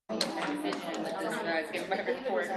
decision with this, give my report.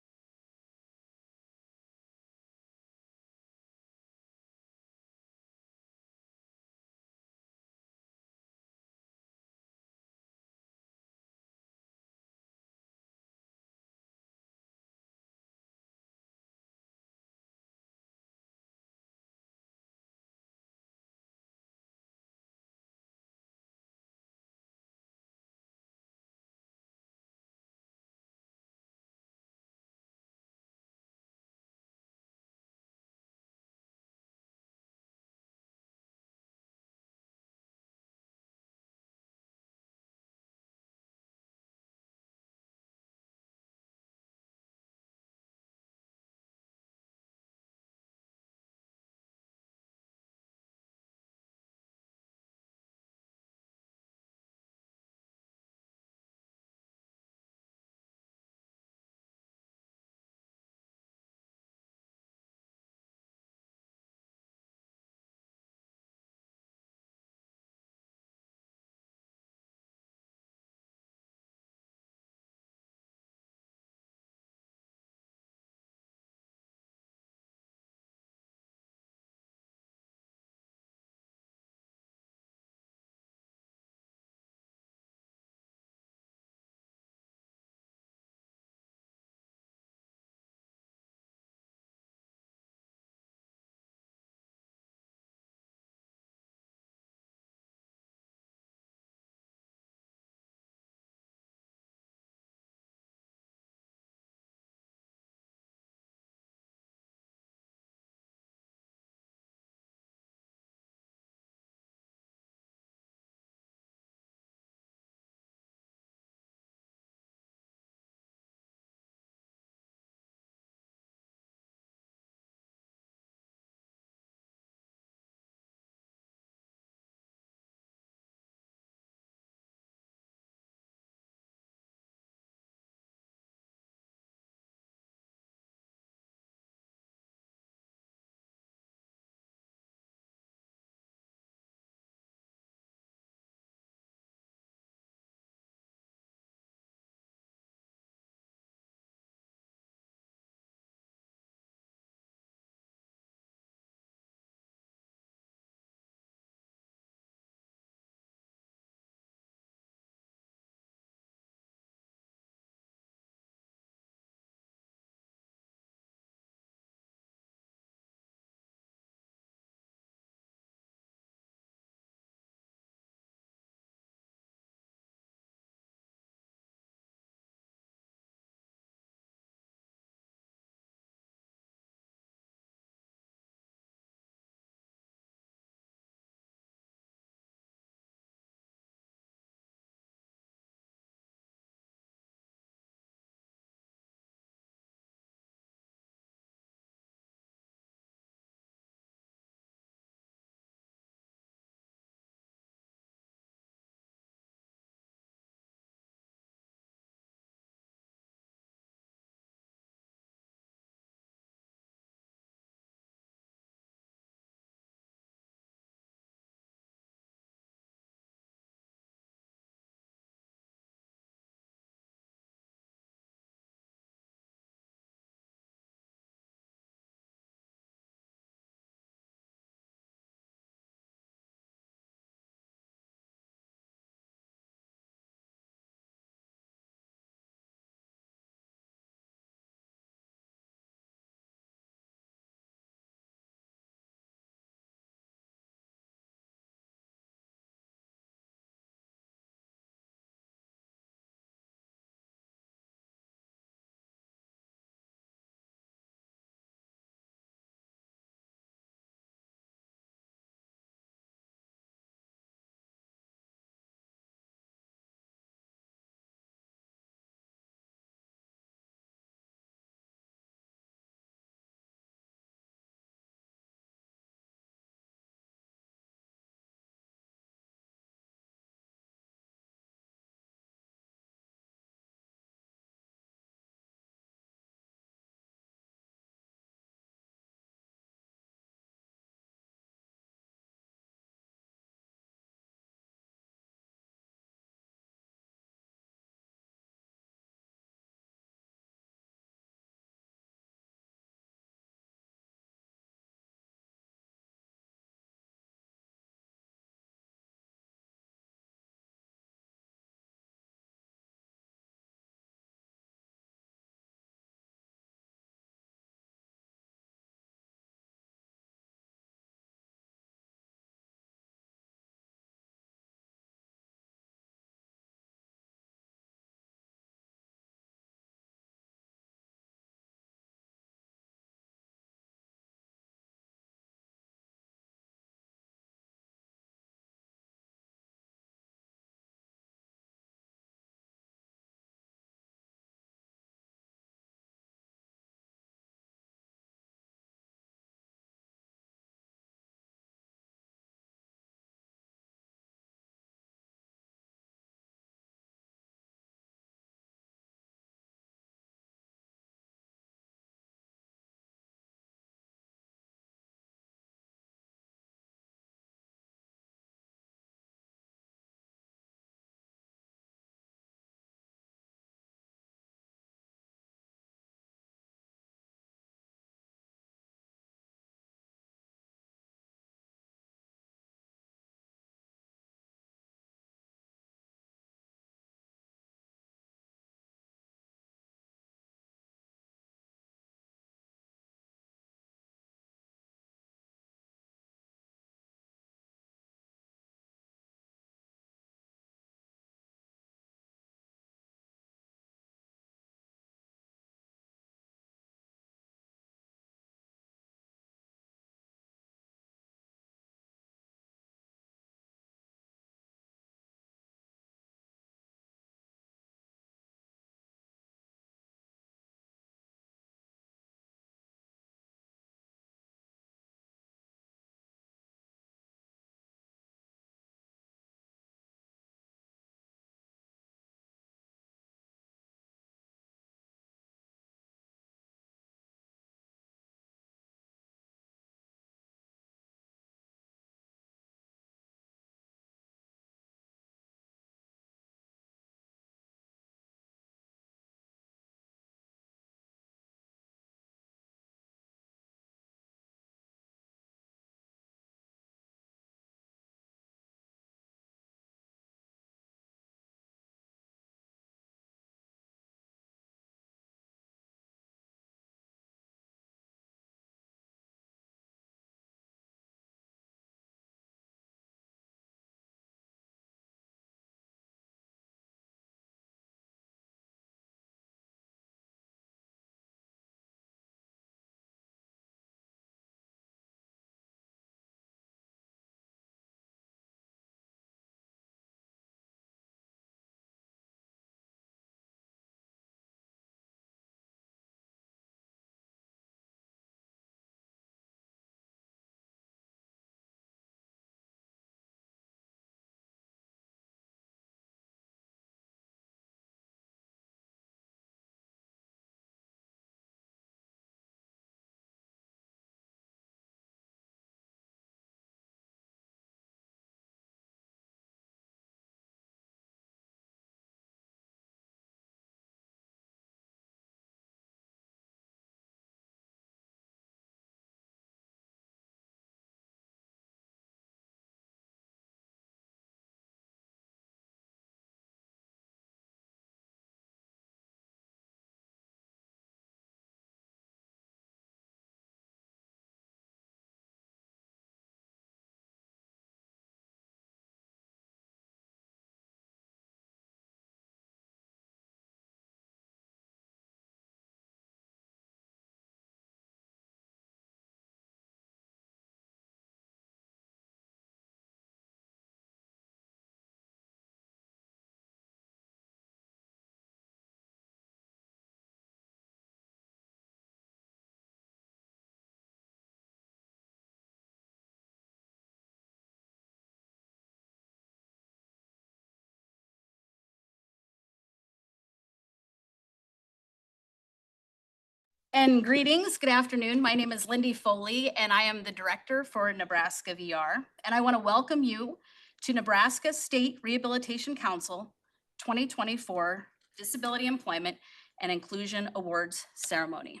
And greetings, good afternoon. My name is Lindy Foley, and I am the director for Nebraska VR. And I want to welcome you to Nebraska State Rehabilitation Council 2024 Disability Employment and Inclusion Awards Ceremony.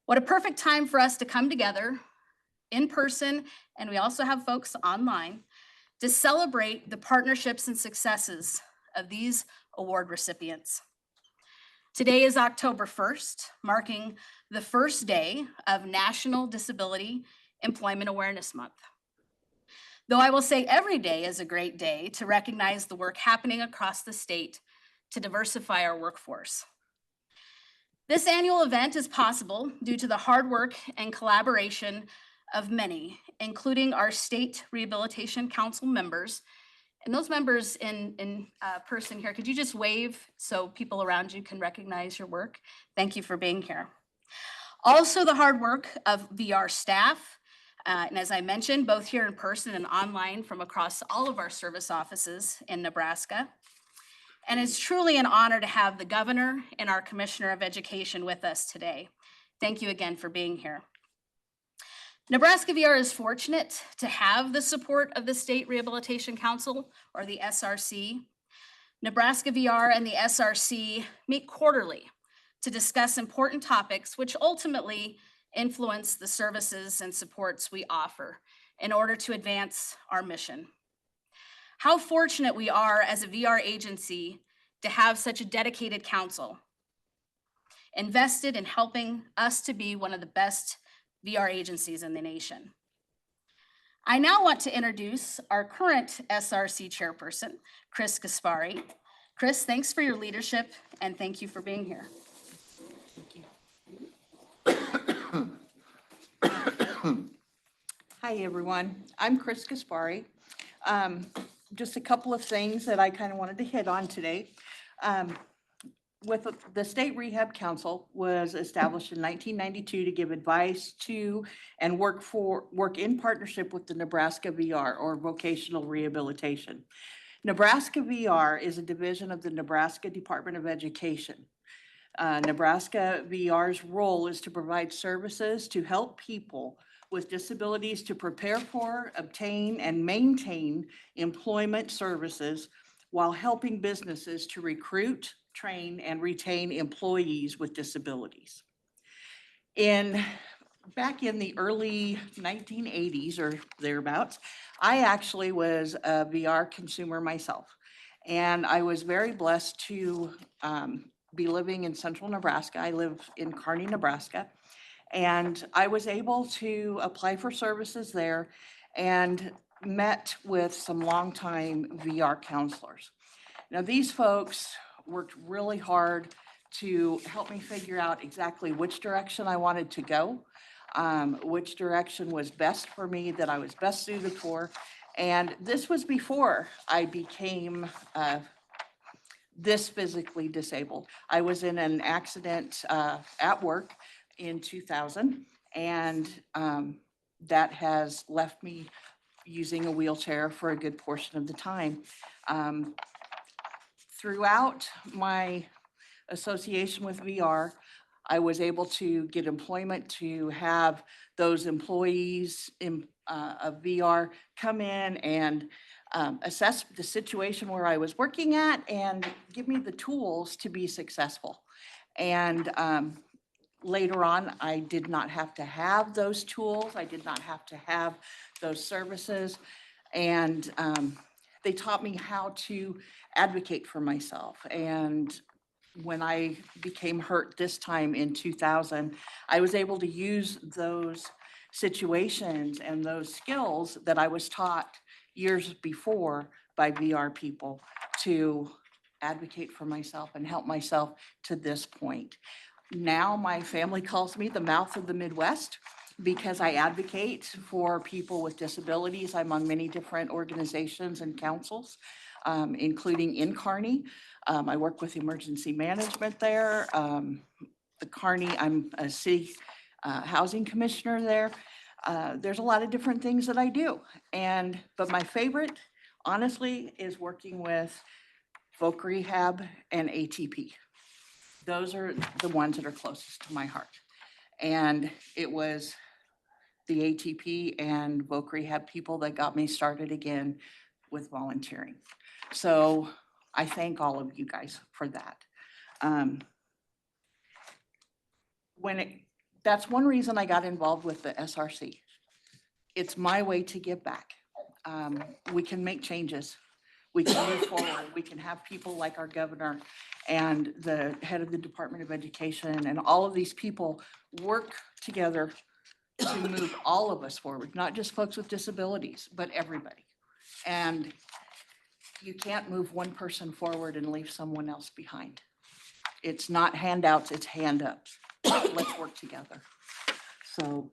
What a perfect time for us to come together in person, and we also have folks online, to celebrate the partnerships and successes of these award recipients. Today is October 1st, marking the first day of National Disability Employment Awareness Month. Though I will say every day is a great day to recognize the work happening across the state to diversify our workforce. This annual event is possible due to the hard work and collaboration of many, including our State Rehabilitation Council members. And those members in person here, could you just wave so people around you can recognize your work? Thank you for being here. Also, the hard work of VR staff, and as I mentioned, both here in person and online from across all of our service offices in Nebraska. And it's truly an honor to have the governor and our Commissioner of Education with us today. Thank you again for being here. Nebraska VR is fortunate to have the support of the State Rehabilitation Council, or the SRC. Nebraska VR and the SRC meet quarterly to discuss important topics which ultimately influence the services and supports we offer in order to advance our mission. How fortunate we are as a VR agency to have such a dedicated council, invested in helping us to be one of the best VR agencies in the nation. I now want to introduce our current SRC chairperson, Chris Gaspari. Chris, thanks for your leadership and thank you for being here. Hi, everyone. I'm Chris Gaspari. Just a couple of things that I kind of wanted to hit on today. With the State Rehab Council was established in 1992 to give advice to and work in partnership with the Nebraska VR, or vocational rehabilitation. Nebraska VR is a division of the Nebraska Department of Education. Nebraska VR's role is to provide services to help people with disabilities to prepare for, obtain, and maintain employment services while helping businesses to recruit, train, and retain employees with disabilities. Back in the early 1980s or thereabouts, I actually was a VR consumer myself. And I was very blessed to be living in central Nebraska. I live in Kearney, Nebraska. And I was able to apply for services there and met with some longtime VR counselors. Now, these folks worked really hard to help me figure out exactly which direction I wanted to go, which direction was best for me, that I was best suited for. And this was before I became this physically disabled. I was in an accident at work in 2000, and that has left me using a wheelchair for a good portion of the time. Throughout my association with VR, I was able to get employment to have those employees of VR come in and assess the situation where I was working at and give me the tools to be successful. And later on, I did not have to have those tools. I did not have to have those services. And they taught me how to advocate for myself. And when I became hurt this time in 2000, I was able to use those situations and those skills that I was taught years before by VR people to advocate for myself and help myself to this point. Now my family calls me the mouth of the Midwest because I advocate for people with disabilities. I'm on many different organizations and councils, including in Kearney. I work with emergency management there. The Kearney, I'm a city housing commissioner there. There's a lot of different things that I do. But my favorite, honestly, is working with Voc Rehab and ATP. Those are the ones that are closest to my heart. And it was the ATP and Voc Rehab people that got me started again with volunteering. So I thank all of you guys for that. That's one reason I got involved with the SRC. It's my way to give back. We can make changes. We can move forward. We can have people like our governor and the head of the Department of Education and all of these people work together to move all of us forward, not just folks with disabilities, but everybody. And you can't move one person forward and leave someone else behind. It's not handouts, it's hand ups. Let's work together. So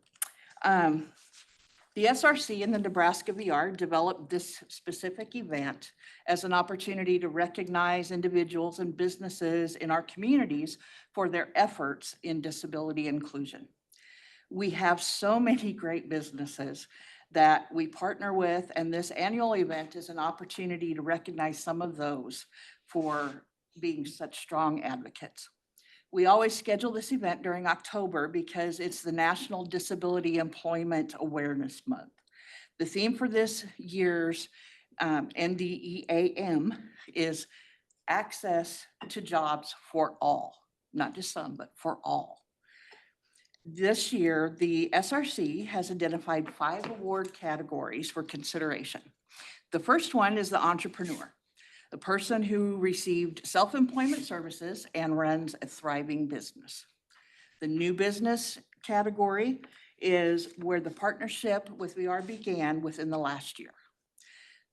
the SRC and the Nebraska VR developed this specific event as an opportunity to recognize individuals and businesses in our communities for their efforts in disability inclusion. We have so many great businesses that we partner with, and this annual event is an opportunity to recognize some of those for being such strong advocates. We always schedule this event during October because it's the National Disability Employment Awareness Month. The theme for this year's NDEAM is access to jobs for all, not just some, but for all. This year, the SRC has identified 5 award categories for consideration. The first one is the entrepreneur, the person who received self-employment services and runs a thriving business. The new business category is where the partnership with VR began within the last year.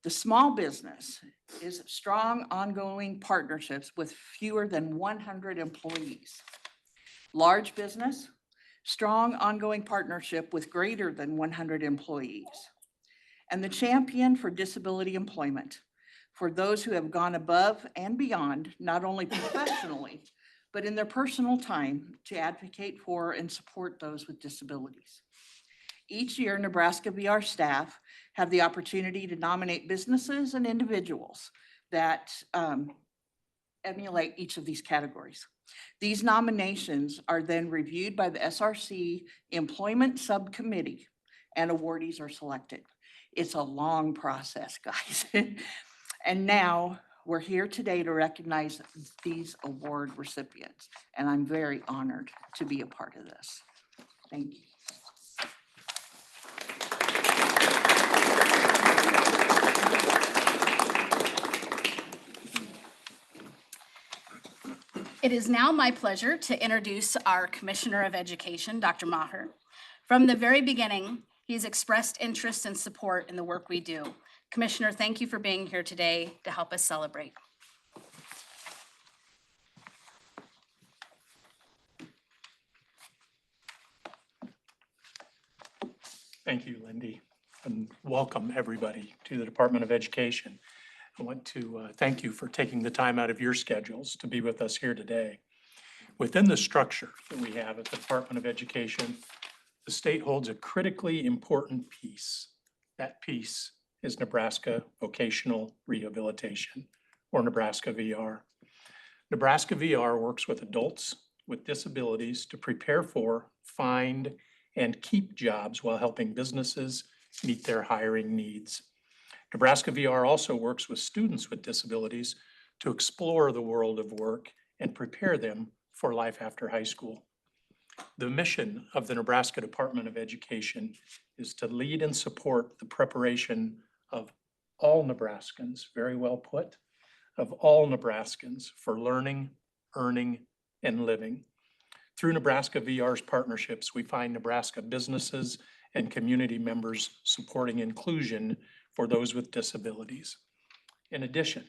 The small business is strong ongoing partnerships with fewer than 100 employees. Large business, strong ongoing partnership with greater than 100 employees. And the champion for disability employment, for those who have gone above and beyond, not only professionally, but in their personal time to advocate for and support those with disabilities. Each year, Nebraska VR staff have the opportunity to nominate businesses and individuals that emulate each of these categories. These nominations are then reviewed by the SRC Employment Subcommittee and awardees are selected. It's a long process, guys. And now we're here today to recognize these award recipients, and I'm very honored to be a part of this. Thank you. It is now my pleasure to introduce our Commissioner of Education, Dr. Maher. From the very beginning, he's expressed interest and support in the work we do. Commissioner, thank you for being here today to help us celebrate. Thank you, Lindy, and welcome everybody to the Department of Education. I want to thank you for taking the time out of your schedules to be with us here today. Within the structure that we have at the Department of Education, the state holds a critically important piece. That piece is Nebraska Vocational Rehabilitation, or Nebraska VR. Nebraska VR works with adults with disabilities to prepare for, find, and keep jobs while helping businesses meet their hiring needs. Nebraska VR also works with students with disabilities to explore the world of work and prepare them for life after high school. The mission of the Nebraska Department of Education is to lead and support the preparation of all Nebraskans, very well put, of all Nebraskans for learning, earning, and living. Through Nebraska VR's partnerships, we find Nebraska businesses and community members supporting inclusion for those with disabilities. In addition,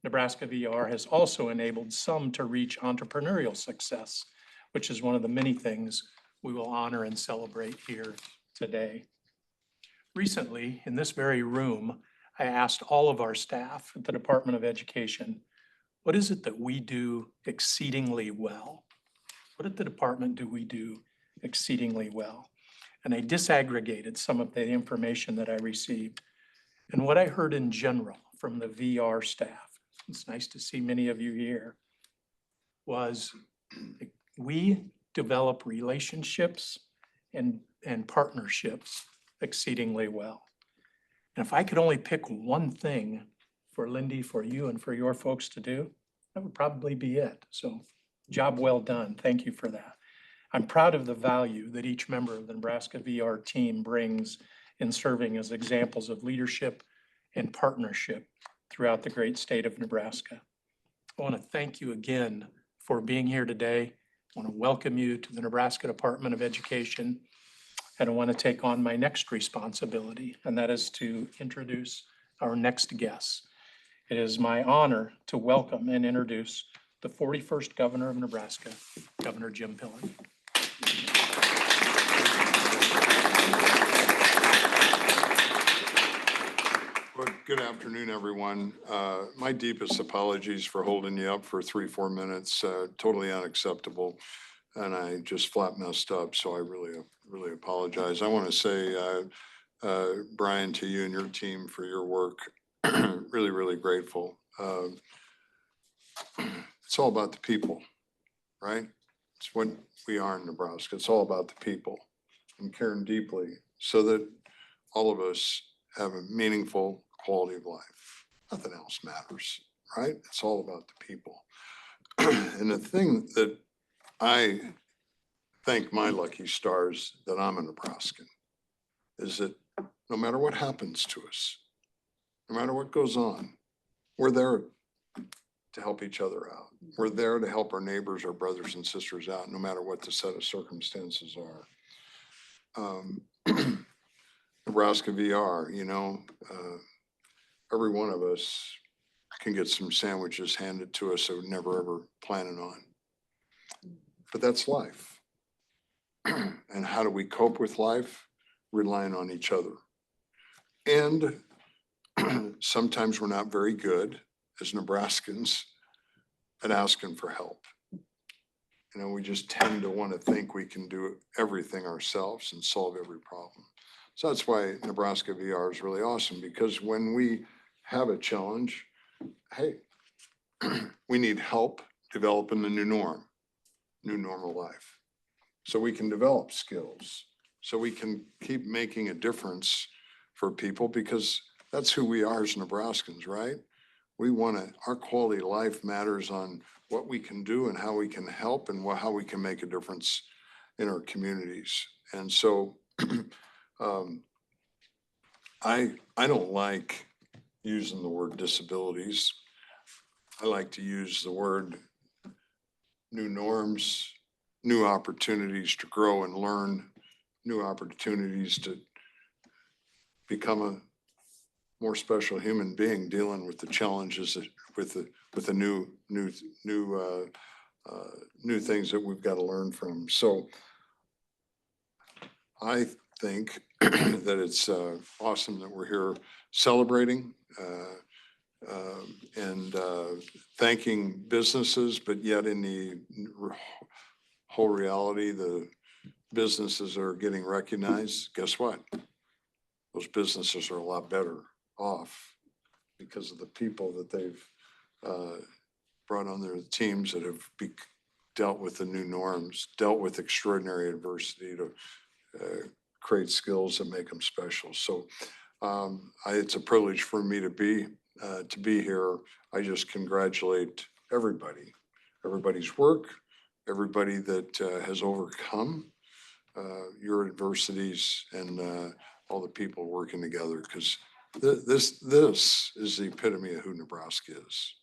Nebraska VR has also enabled some to reach entrepreneurial success, which is one of the many things we will honor and celebrate here today. Recently, in this very room, I asked all of our staff at the Department of Education, what is it that we do exceedingly well? What at the department do we do exceedingly well? And I disaggregated some of the information that I received. And what I heard in general from the VR staff, it's nice to see many of you here, was We develop relationships and partnerships exceedingly well. And if I could only pick one thing for Lindy, for you, and for your folks to do, that would probably be it. So job well done. Thank you for that. I'm proud of the value that each member of the Nebraska VR team brings in serving as examples of leadership and partnership throughout the great state of Nebraska. I want to thank you again for being here today. I want to welcome you to the Nebraska Department of Education. And I want to take on my next responsibility, and that is to introduce our next guests. It is my honor to welcome and introduce the 41st Governor of Nebraska, Governor Jim Pillen. Well, good afternoon, everyone. My deepest apologies for holding you up for 3-4 minutes. Totally unacceptable. And I just flat messed up. So I really apologize. I want to say, Brian, to you and your team for your work. Really grateful. It's all about the people, right? It's what we are in Nebraska. It's all about the people and caring deeply so that all of us have a meaningful quality of life. Nothing else matters, right? It's all about the people. And the thing that I thank my lucky stars that I'm a Nebraskan is that no matter what happens to us, no matter what goes on, we're there to help each other out. We're there to help our neighbors, our brothers and sisters out, no matter what the set of circumstances are. Nebraska VR, every one of us can get some sandwiches handed to us that we're never ever planning on. But that's life. And how do we cope with life? Relying on each other. And sometimes we're not very good as Nebraskans at asking for help. We just tend to want to think we can do everything ourselves and solve every problem. So that's why Nebraska VR is really awesome, because when we have a challenge, hey, we need help developing the new normal life. So we can develop skills, so we can keep making a difference for people, because that's who we are as Nebraskans, right? We want to, our quality of life matters on what we can do and how we can help and how we can make a difference in our communities. And so I don't like using the word disabilities. I like to use the word new norms, new opportunities to grow and learn, new opportunities to become a more special human being, dealing with the challenges with the new things that we've got to learn from. So I think that it's awesome that we're here celebrating and thanking businesses, but yet in the whole reality, the businesses are getting recognized. Guess what? Those businesses are a lot better off because of the people that they've brought on their teams that have dealt with the new norms, dealt with extraordinary adversity to create skills that make them special. So it's a privilege for me to be here. I just congratulate everybody's work, everybody that has overcome your adversities, and all the people working together, because this is the epitome of who Nebraska is.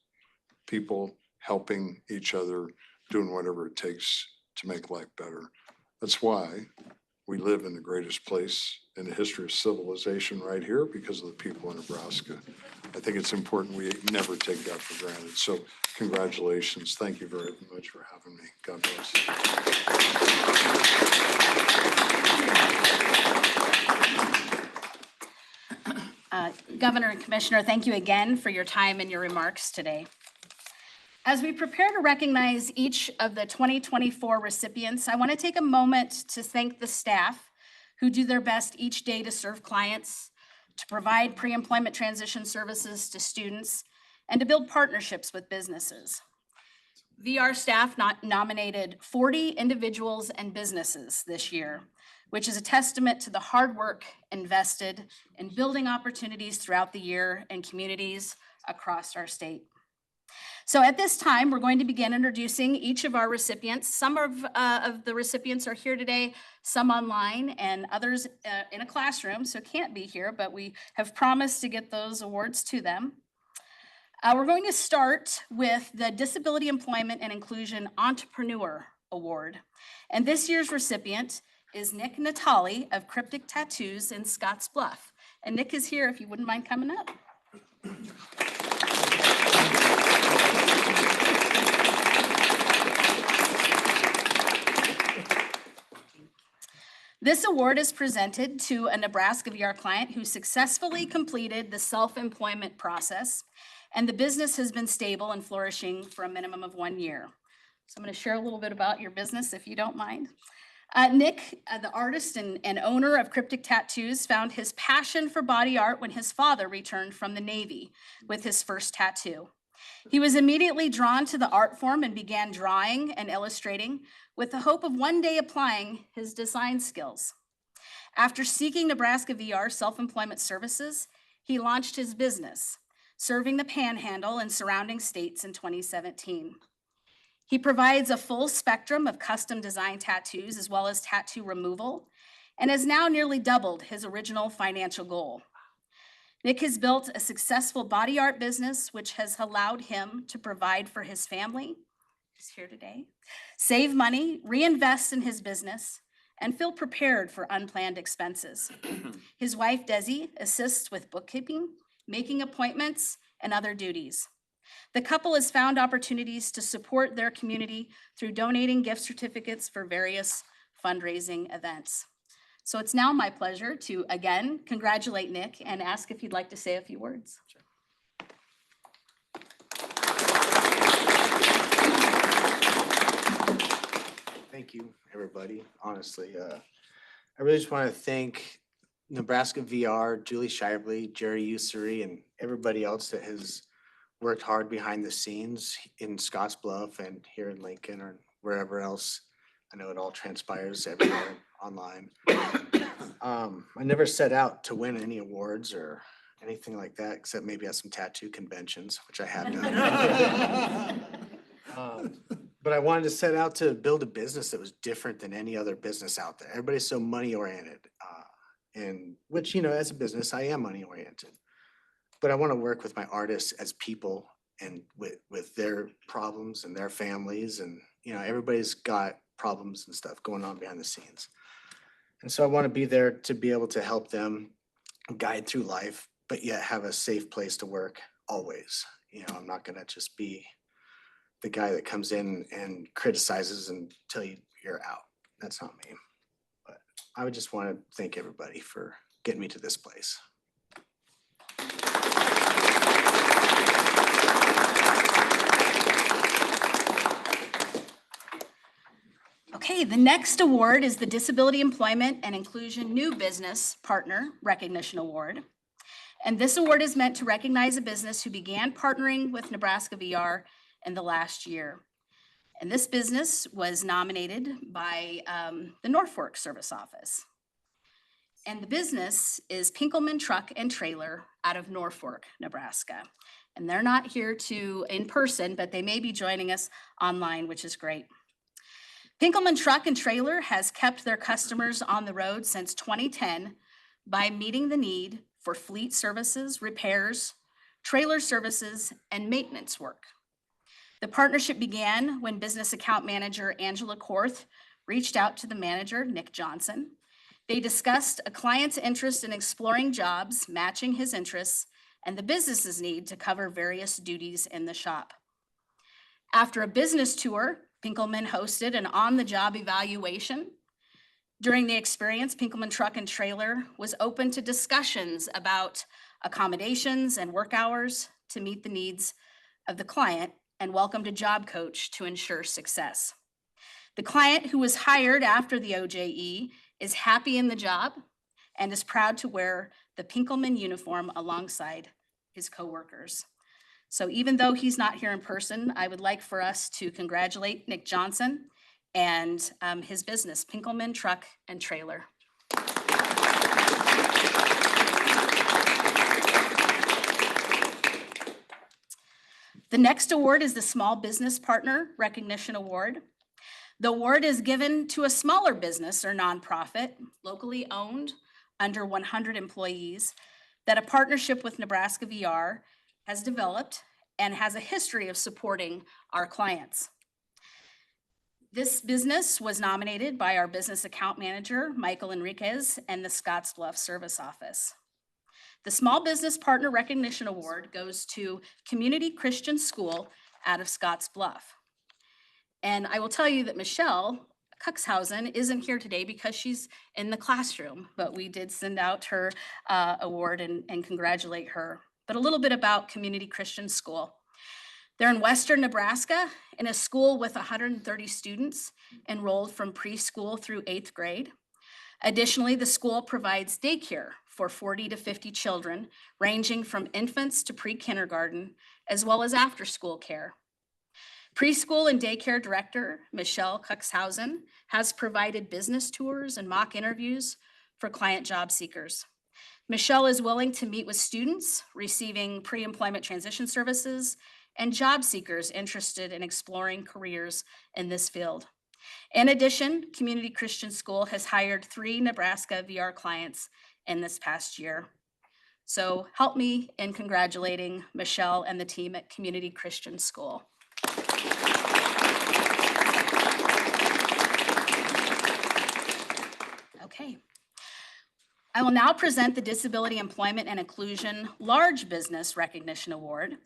People helping each other, doing whatever it takes to make life better. That's why we live in the greatest place in the history of civilization right here, because of the people in Nebraska. I think it's important we never take that for granted. So congratulations. Thank you very much for having me. God bless. Governor and Commissioner, thank you again for your time and your remarks today. As we prepare to recognize each of the 2024 recipients, I want to take a moment to thank the staff who do their best each day to serve clients, to provide pre-employment transition services to students, and to build partnerships with businesses. VR staff nominated 40 individuals and businesses this year, which is a testament to the hard work invested in building opportunities throughout the year in communities across our state. So at this time, we're going to begin introducing each of our recipients. Some of the recipients are here today, some online, and others in a classroom, so can't be here, but we have promised to get those awards to them. We're going to start with the Disability Employment and Inclusion Entrepreneur Award. And this year's recipient is Nick Natale of Cryptic Tattoos in Scottsbluff. And Nick is here if you wouldn't mind coming up. This award is presented to a Nebraska VR client who successfully completed the self-employment process, and the business has been stable and flourishing for a minimum of 1 year. So I'm going to share a little bit about your business, if you don't mind. Nick, the artist and owner of Cryptic Tattoos, found his passion for body art when his father returned from the Navy with his first tattoo. He was immediately drawn to the art form and began drawing and illustrating with the hope of one day applying his design skills. After seeking Nebraska VR self-employment services, he launched his business, serving the Panhandle and surrounding states in 2017. He provides a full spectrum of custom design tattoos as well as tattoo removal, and has now nearly doubled his original financial goal. Nick has built a successful body art business, which has allowed him to provide for his family, who's here today, save money, reinvest in his business, and feel prepared for unplanned expenses. His wife, Desi, assists with bookkeeping, making appointments, and other duties. The couple has found opportunities to support their community through donating gift certificates for various fundraising events. So it's now my pleasure to again congratulate Nick and ask if you'd like to say a few words. Thank you, everybody. Honestly, I really just want to thank Nebraska VR, Julie Shively, Jerry Ussery, and everybody else that has worked hard behind the scenes in Scottsbluff and here in Lincoln or wherever else. I know it all transpires everywhere online. I never set out to win any awards or anything like that, except maybe at some tattoo conventions, which I have done. But I wanted to set out to build a business that was different than any other business out there. Everybody's so money oriented, and which, you know, as a business, I am money oriented. But I want to work with my artists as people and with their problems and their families, and you know, everybody's got problems and stuff going on behind the scenes. And so I want to be there to be able to help them guide through life, but yet have a safe place to work always. You know, I'm not going to just be the guy that comes in and criticizes and tell you you're out. That's not me. But I would just want to thank everybody for getting me to this place. Okay, the next award is the Disability Employment and Inclusion New Business Partner Recognition Award. And this award is meant to recognize a business who began partnering with Nebraska VR in the last year. And this business was nominated by the Norfolk Service Office. And the business is Pinkelman Truck and Trailer out of Norfolk, Nebraska. And they're not here in person, but they may be joining us online, which is great. Pinkelman Truck and Trailer has kept their customers on the road since 2010 by meeting the need for fleet services, repairs, trailer services, and maintenance work. The partnership began when business account manager Angela Korth reached out to the manager, Nick Johnson. They discussed a client's interest in exploring jobs, matching his interests, and the business's need to cover various duties in the shop. After a business tour, Pinkelman hosted an on-the-job evaluation. During the experience, Pinkelman Truck and Trailer was open to discussions about accommodations and work hours to meet the needs of the client and welcomed a job coach to ensure success. The client, who was hired after the OJE, is happy in the job and is proud to wear the Pinkelman uniform alongside his coworkers. So even though he's not here in person, I would like for us to congratulate Nick Johnson and his business, Pinkelman Truck and Trailer. The next award is the Small Business Partner Recognition Award. The award is given to a smaller business or nonprofit, locally owned, under 100 employees, that a partnership with Nebraska VR has developed and has a history of supporting our clients. This business was nominated by our business account manager, Michael Enriquez, and the Scottsbluff Service Office. The Small Business Partner Recognition Award goes to Community Christian School out of Scottsbluff. And I will tell you that Michelle Cuxhausen isn't here today because she's in the classroom, but we did send out her award and congratulate her. But a little bit about Community Christian School. They're in Western Nebraska in a school with 130 students enrolled from preschool through 8th grade. Additionally, the school provides daycare for 40 to 50 children, ranging from infants to pre-kindergarten, as well as after-school care. Preschool and daycare director, Michelle Cuxhausen, has provided business tours and mock interviews for client job seekers. Michelle is willing to meet with students receiving pre-employment transition services and job seekers interested in exploring careers in this field. In addition, Community Christian School has hired 3 Nebraska VR clients in this past year. So help me in congratulating Michelle and the team at Community Christian School. Okay. I will now present the Disability Employment and Inclusion Large Business Recognition Award.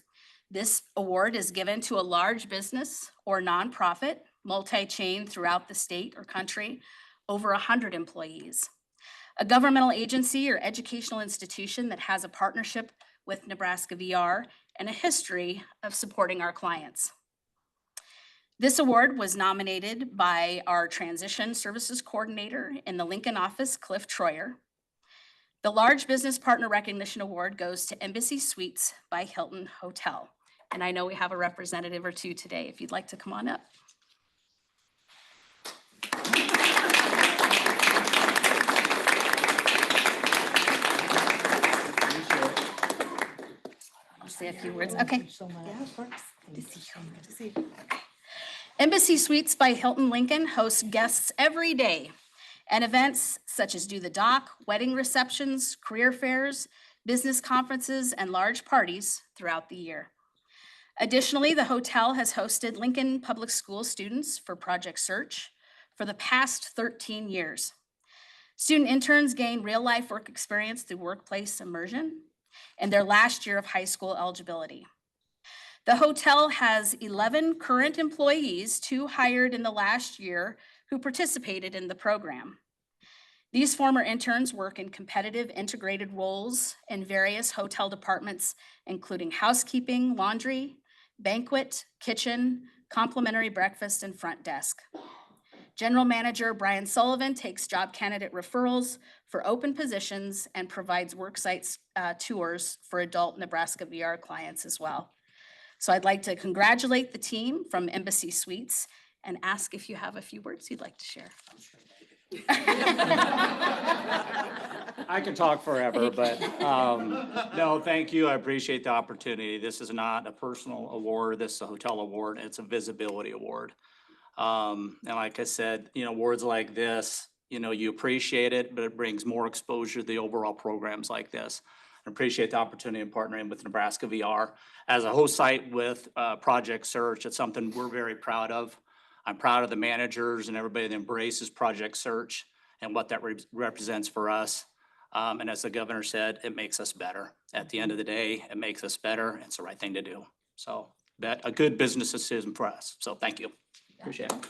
This award is given to a large business or nonprofit, multi-chain throughout the state or country, over 100 employees. A governmental agency or educational institution that has a partnership with Nebraska VR and a history of supporting our clients. This award was nominated by our Transition Services Coordinator in the Lincoln office, Cliff Troyer. The Large Business Partner Recognition Award goes to Embassy Suites by Hilton Hotel. And I know we have a representative or two today, if you'd like to come on up. I'll say a few words. Okay. Yeah, of course. Good to see you. Good to see you. Okay. Embassy Suites by Hilton Lincoln hosts guests every day and events such as Do the Dock, wedding receptions, career fairs, business conferences, and large parties throughout the year. Additionally, the hotel has hosted Lincoln Public School students for Project Search for the past 13 years. Student interns gain real-life work experience through workplace immersion in their last year of high school eligibility. The hotel has 11 current employees, 2 hired in the last year, who participated in the program. These former interns work in competitive integrated roles in various hotel departments, including housekeeping, laundry, banquet, kitchen, complimentary breakfast, and front desk. General Manager Brian Sullivan takes job candidate referrals for open positions and provides worksite tours for adult Nebraska VR clients as well. So I'd like to congratulate the team from Embassy Suites and ask if you have a few words you'd like to share. I could talk forever, but no, thank you. I appreciate the opportunity. This is not a personal award. This is a hotel award. It's a visibility award. And like I said, awards like this, you appreciate it, but it brings more exposure to the overall programs like this. I appreciate the opportunity of partnering with Nebraska VR. As a host site with Project Search, it's something we're very proud of. I'm proud of the managers and everybody that embraces Project Search and what that represents for us. And as the governor said, it makes us better. At the end of the day, it makes us better. It's the right thing to do. So a good business decision for us. So thank you. Appreciate it.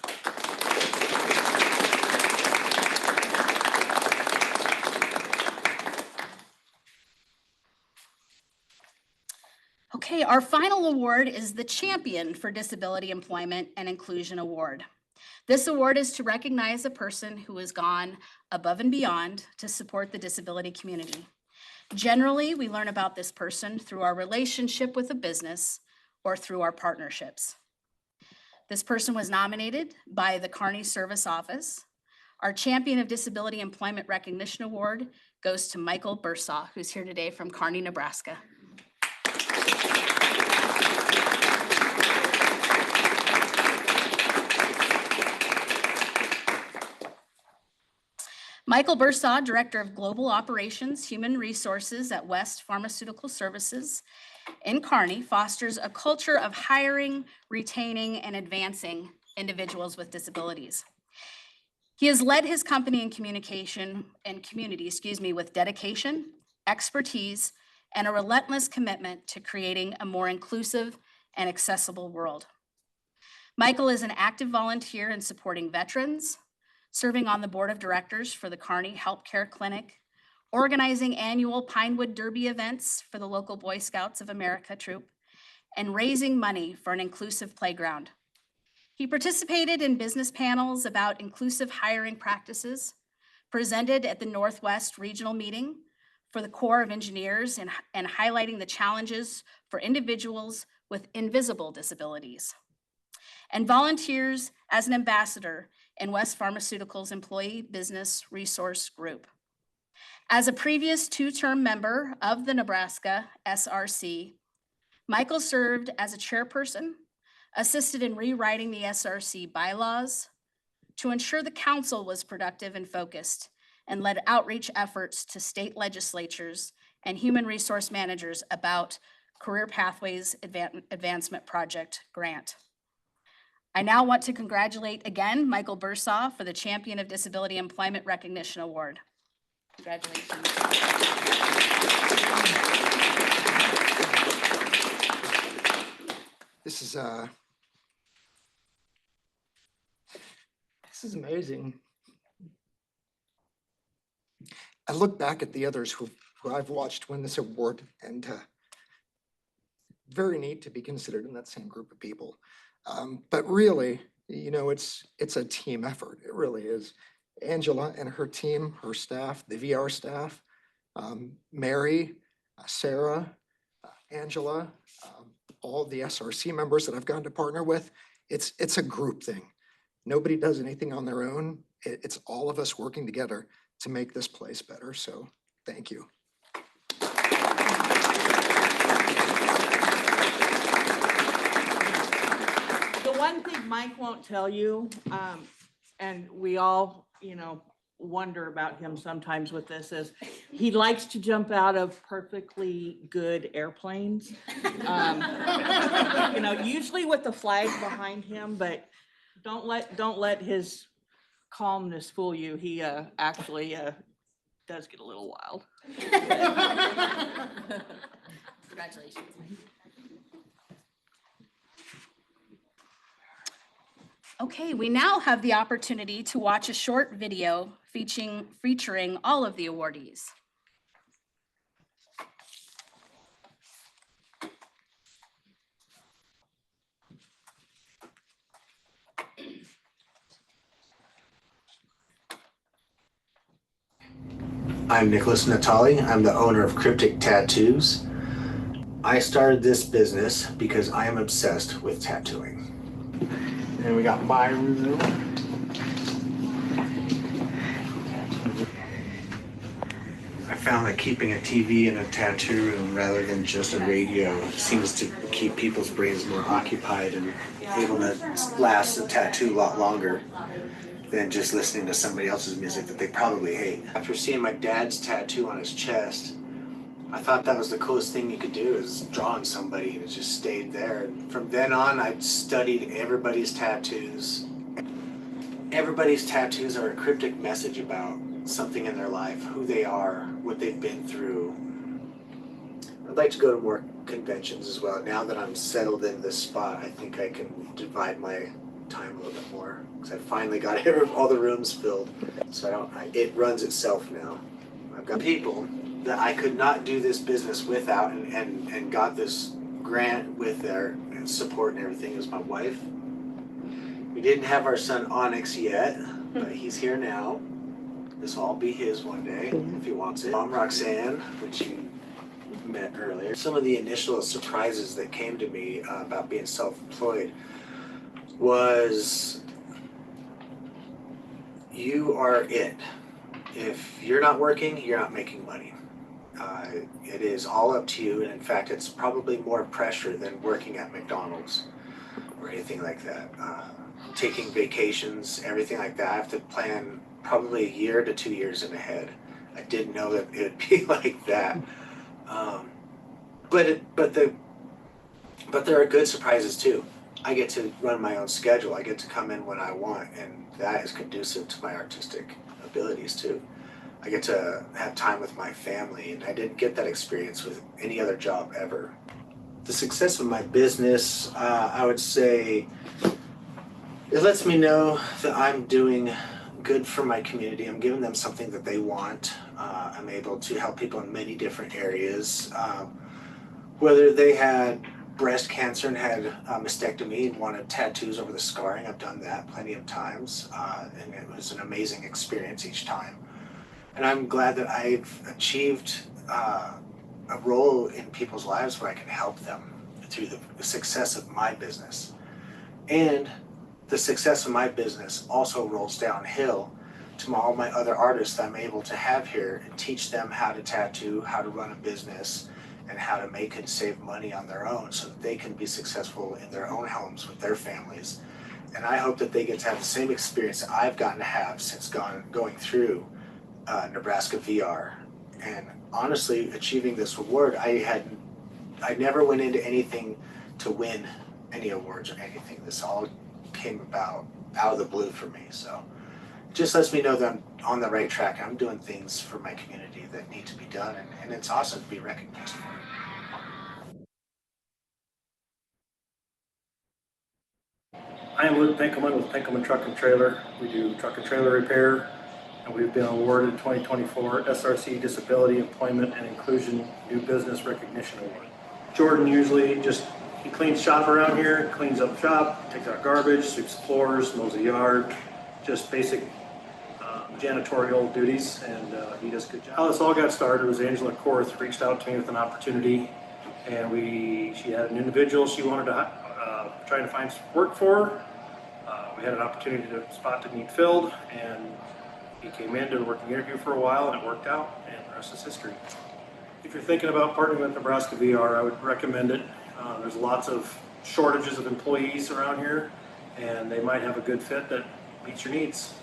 Okay, our final award is the Champion for Disability Employment and Inclusion Award. This award is to recognize a person who has gone above and beyond to support the disability community. Generally, we learn about this person through our relationship with a business or through our partnerships. This person was nominated by the Kearney Service Office. Our Champion of Disability Employment Recognition Award goes to Michael Bursaw, who's here today from Kearney, Nebraska. Michael Bursaw, Director of Global Operations, Human Resources at West Pharmaceutical Services in Kearney, fosters a culture of hiring, retaining, and advancing individuals with disabilities. He has led his company in communication and community, with dedication, expertise, and a relentless commitment to creating a more inclusive and accessible world. Michael is an active volunteer in supporting veterans, serving on the board of directors for the Kearney Help Care Clinic, organizing annual Pinewood Derby events for the local Boy Scouts of America troop, and raising money for an inclusive playground. He participated in business panels about inclusive hiring practices, presented at the Northwest Regional Meeting for the Corps of Engineers and highlighting the challenges for individuals with invisible disabilities, and volunteers as an ambassador in West Pharmaceutical's Employee Business Resource Group. As a previous two-term member of the Nebraska SRC, Michael served as a chairperson, assisted in rewriting the SRC bylaws to ensure the council was productive and focused, and led outreach efforts to state legislatures and human resource managers about Career Pathways Advancement Project grant. I now want to congratulate again Michael Bursaw for the Champion of Disability Employment Recognition Award. Congratulations. This is amazing. I look back at the others who I've watched win this award, and very neat to be considered in that same group of people. But really, you know, it's a team effort. It really is. Angela and her team, her staff, the VR staff, Mary, Sarah, Angela, all the SRC members that I've gotten to partner with. It's a group thing. Nobody does anything on their own. It's all of us working together to make this place better. So thank you. The one thing Mike won't tell you, and we all, you know, wonder about him sometimes with this, is he likes to jump out of perfectly good airplanes. You know, usually with the flag behind him, but don't let his calmness fool you. He actually does get a little wild. Congratulations. Okay, we now have the opportunity to watch a short video featuring all of the awardees. I'm Nicholas Natale. I'm the owner of Cryptic Tattoos. I started this business because I am obsessed with tattooing. And we got my room. I found that keeping a TV in a tattoo room rather than just a radio seems to keep people's brains more occupied and able to last a tattoo a lot longer than just listening to somebody else's music that they probably hate. After seeing my dad's tattoo on his chest, I thought that was the coolest thing you could do, is draw on somebody, and it just stayed there. And from then on, I studied everybody's tattoos. Everybody's tattoos are a cryptic message about something in their life, who they are, what they've been through. I'd like to go to more conventions as well. Now that I'm settled in this spot, I think I can divide my time a little bit more, because I finally got all the rooms filled. So it runs itself now. I've got people that I could not do this business without, and got this grant with their support and everything. It was my wife. We didn't have our son Onyx yet, but he's here now. This will all be his one day if he wants it. Mom Roxanne, which you met earlier. Some of the initial surprises that came to me about being self-employed was you are it. If you're not working, you're not making money. It is all up to you, and in fact, it's probably more pressure than working at McDonald's or anything like that. Taking vacations, everything like that, I have to plan probably a year to 2 years in ahead. I didn't know that it would be like that. But there are good surprises too. I get to run my own schedule. I get to come in when I want, and that is conducive to my artistic abilities too. I get to have time with my family, and I didn't get that experience with any other job ever. The success of my business, I would say, it lets me know that I'm doing good for my community. I'm giving them something that they want. I'm able to help people in many different areas. Whether they had breast cancer and had a mastectomy and wanted tattoos over the scarring, I've done that plenty of times, and it was an amazing experience each time. And I'm glad that I've achieved a role in people's lives where I can help them through the success of my business. And the success of my business also rolls downhill to all my other artists that I'm able to have here and teach them how to tattoo, how to run a business, and how to make and save money on their own so that they can be successful in their own homes with their families. And I hope that they get to have the same experience that I've gotten to have since going through Nebraska VR. And honestly, achieving this award, I never went into anything to win any awards or anything. This all came about out of the blue for me. So it just lets me know that I'm on the right track. I'm doing things for my community that need to be done, and it's awesome to be recognized for it. I am Luke Pinkelman with Pinkelman Truck and Trailer. We do truck and trailer repair, and we've been awarded 2024 SRC Disability Employment and Inclusion New Business Recognition Award. Jordan usually he cleans shop around here, cleans up shop, takes out garbage, sweeps floors, mows the yard, just basic janitorial duties, and he does a good job. How this all got started was Angela Korth reached out to me with an opportunity, and she had an individual she wanted to try to find work for. We had an opportunity to spot to need filled, and he came in, did a working interview for a while, and it worked out, and the rest is history. If you're thinking about partnering with Nebraska VR, I would recommend it. There's lots of shortages of employees around here, and they might have a good fit that meets your needs.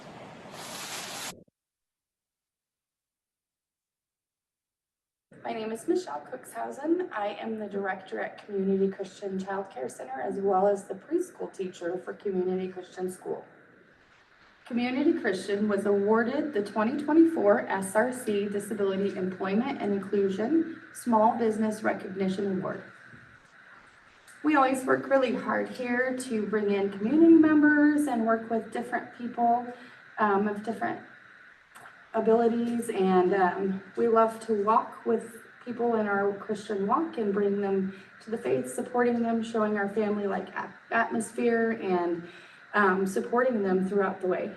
My name is Michelle Cookshausen. I am the director at Community Christian Child Care Center, as well as the preschool teacher for Community Christian School. Community Christian was awarded the 2024 SRC Disability Employment and Inclusion Small Business Recognition Award. We always work really hard here to bring in community members and work with different people of different abilities, and we love to walk with people in our Christian walk and bring them to the faith, supporting them, showing our family like atmosphere, and supporting them throughout the way.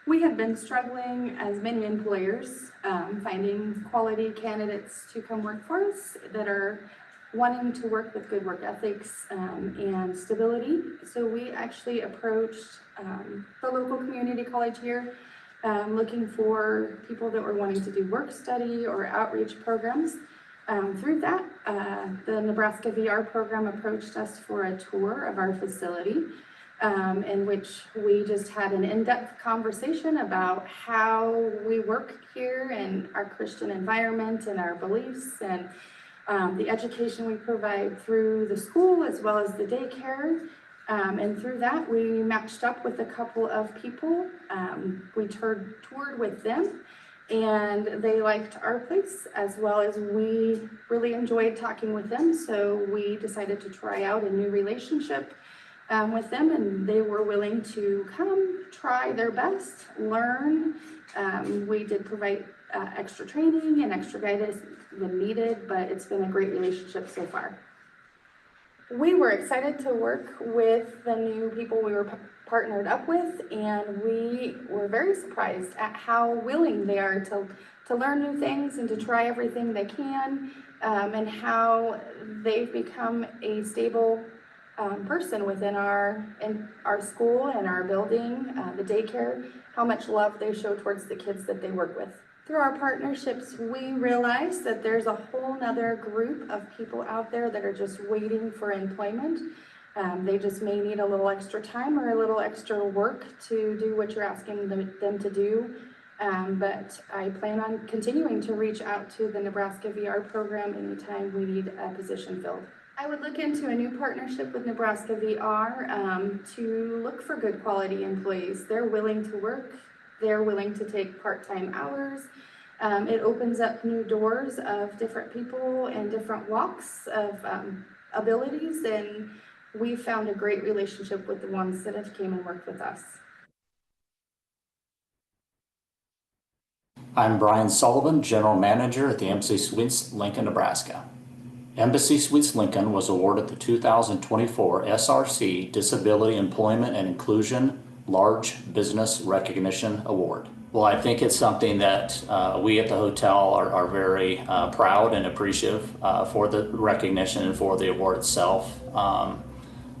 We have been struggling, as many employers, finding quality candidates to come work for us that are wanting to work with good work ethics and stability. So we actually approached the local community college here, looking for people that were wanting to do work study or outreach programs. Through that, the Nebraska VR program approached us for a tour of our facility, in which we just had an in-depth conversation about how we work here and our Christian environment and our beliefs, and the education we provide through the school as well as the daycare. And through that, we matched up with a couple of people. We toured with them, and they liked our place as well as we really enjoyed talking with them. So we decided to try out a new relationship with them, and they were willing to come try their best, learn. We did provide extra training and extra guidance when needed, but it's been a great relationship so far. We were excited to work with the new people we were partnered up with, and we were very surprised at how willing they are to to learn new things and to try everything they can, and how they've become a stable person within our school and our building, the daycare, how much love they show towards the kids that they work with. Through our partnerships, we realize that there's a whole nother group of people out there that are just waiting for employment. They just may need a little extra time or a little extra work to do what you're asking them to do. But I plan on continuing to reach out to the Nebraska VR program anytime we need a position filled. I would look into a new partnership with Nebraska VR to look for good quality employees. They're willing to work. They're willing to take part-time hours. It opens up new doors of different people and different walks of abilities, and we found a great relationship with the ones that have came and worked with us. I'm Brian Sullivan, General Manager at the Embassy Suites, Lincoln, Nebraska. Embassy Suites Lincoln was awarded the 2024 SRC Disability Employment and Inclusion Large Business Recognition Award. Well, I think it's something that we at the hotel are very proud and appreciative for the recognition and for the award itself.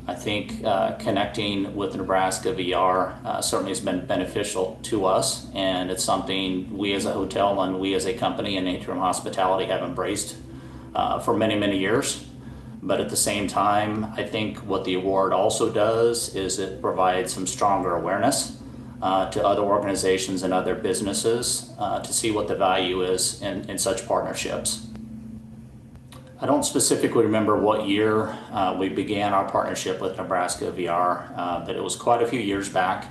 I think connecting with Nebraska VR certainly has been beneficial to us, and it's something we as a hotel and we as a company in Atrium Hospitality have embraced for many, many years. But at the same time, I think what the award also does is it provides some stronger awareness to other organizations and other businesses to see what the value is in such partnerships. I don't specifically remember what year we began our partnership with Nebraska VR, but it was quite a few years back,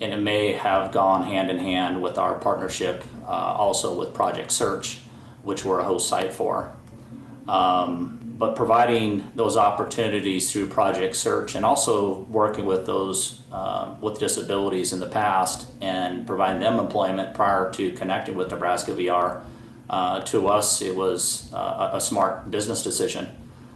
and it may have gone hand in hand with our partnership also with Project Search, which we're a host site for. But providing those opportunities through Project Search and also working with those with disabilities in the past and providing them employment prior to connecting with Nebraska VR, to us it was a smart business decision.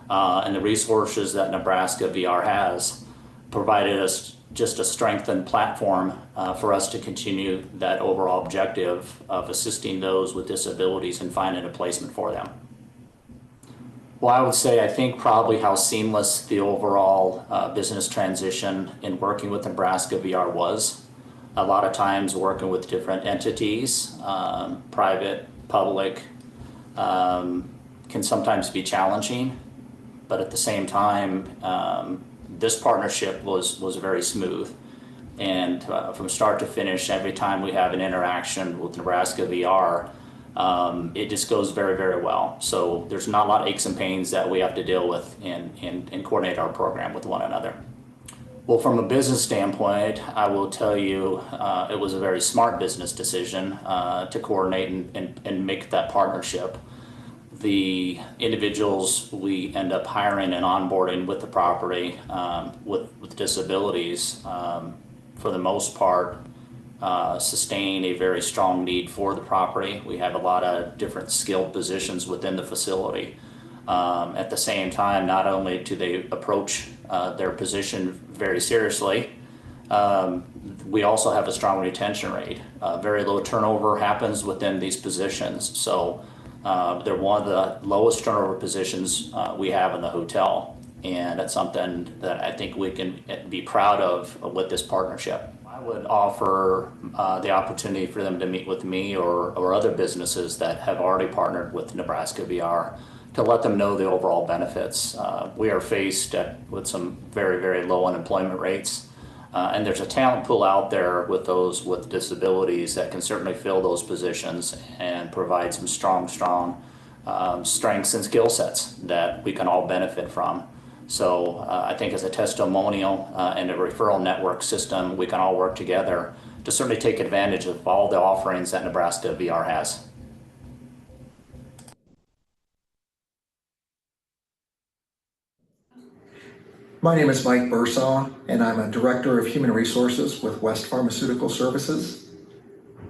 And the resources that Nebraska VR has provided us just a strengthened platform for us to continue that overall objective of assisting those with disabilities and finding a placement for them. Well, I would say I think probably how seamless the overall business transition in working with Nebraska VR was. A lot of times working with different entities, private, public, can sometimes be challenging, but at the same time, this partnership was very smooth. And from start to finish, every time we have an interaction with Nebraska VR, it just goes very, very well. So there's not a lot of aches and pains that we have to deal with and coordinate our program with one another. Well, from a business standpoint, I will tell you it was a very smart business decision to coordinate and make that partnership. The individuals we end up hiring and onboarding with the property with disabilities, for the most part, sustain a very strong need for the property. We have a lot of different skilled positions within the facility. At the same time, not only do they approach their position very seriously, we also have a strong retention rate. Very low turnover happens within these positions. So they're one of the lowest turnover positions we have in the hotel. And it's something that I think we can be proud of with this partnership. I would offer the opportunity for them to meet with me or other businesses that have already partnered with Nebraska VR to let them know the overall benefits. We are faced with some very, very low unemployment rates. And there's a talent pool out there with those with disabilities that can certainly fill those positions and provide some strong strengths and skill sets that we can all benefit from. So I think as a testimonial and a referral network system, we can all work together to certainly take advantage of all the offerings that Nebraska VR has. My name is Mike Bursaw, and I'm a Director of Human Resources with West Pharmaceutical Services.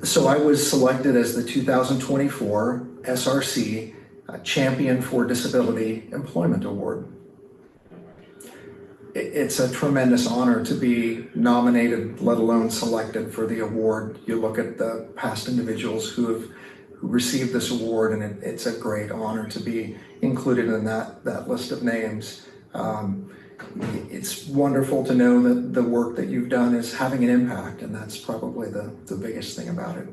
So I was selected as the 2024 SRC Champion for Disability Employment Award. It's a tremendous honor to be nominated, let alone selected for the award. You look at the past individuals who have who received this award, and it's a great honor to be included in that list of names. It's wonderful to know that the work that you've done is having an impact, and that's probably the biggest thing about it.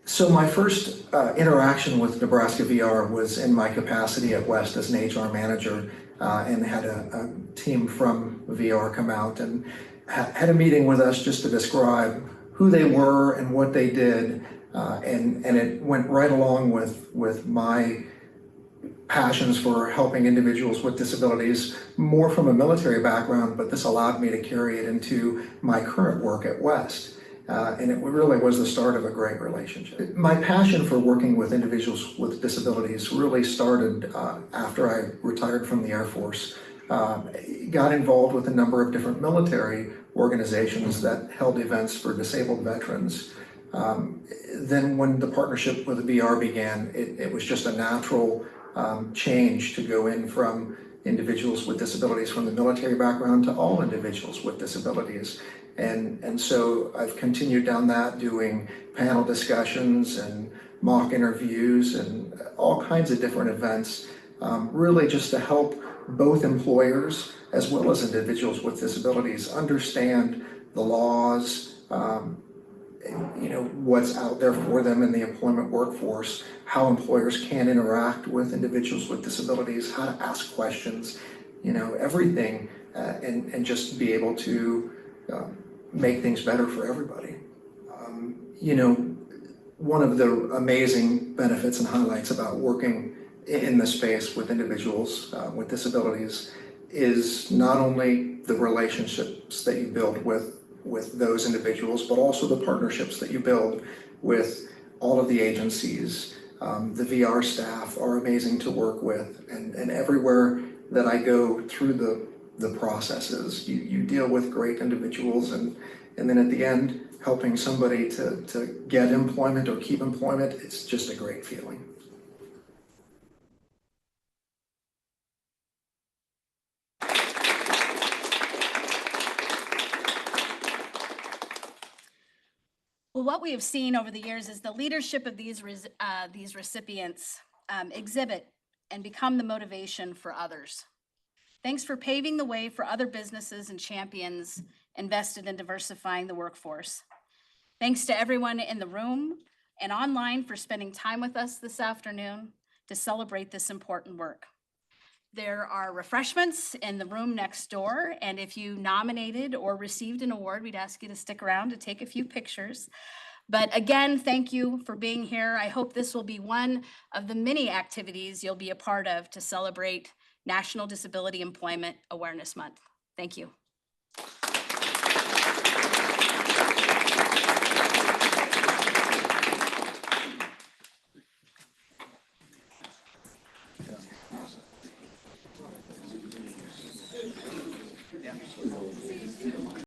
So my first interaction with Nebraska VR was in my capacity at West as an HR manager, and had a team from VR come out and had a meeting with us just to describe who they were and what they did, and it went right along with my passions for helping individuals with disabilities, more from a military background, but this allowed me to carry it into my current work at West. And it really was the start of a great relationship. My passion for working with individuals with disabilities really started after I retired from the Air Force. Got involved with a number of different military organizations that held events for disabled veterans. Then when the partnership with the VR began, it was just a natural change to go in from individuals with disabilities from the military background to all individuals with disabilities. And so I've continued down that, doing panel discussions and mock interviews and all kinds of different events, really just to help both employers as well as individuals with disabilities understand the laws, what's out there for them in the employment workforce, how employers can interact with individuals with disabilities, how to ask questions, everything, and just be able to make things better for everybody. One of the amazing benefits and highlights about working in the space with individuals with disabilities is not only the relationships that you build with those individuals, but also the partnerships that you build with all of the agencies. The VR staff are amazing to work with, and everywhere that I go through the processes, you deal with great individuals, and then at the end, helping somebody to get employment or keep employment, it's just a great feeling. Well, what we have seen over the years is the leadership of these recipients exhibit and become the motivation for others. Thanks for paving the way for other businesses and champions invested in diversifying the workforce. Thanks to everyone in the room and online for spending time with us this afternoon to celebrate this important work. There are refreshments in the room next door, and if you nominated or received an award, we'd ask you to stick around to take a few pictures. But again, thank you for being here. I hope this will be one of the many activities you'll be a part of to celebrate National Disability Employment Awareness Month. Thank you.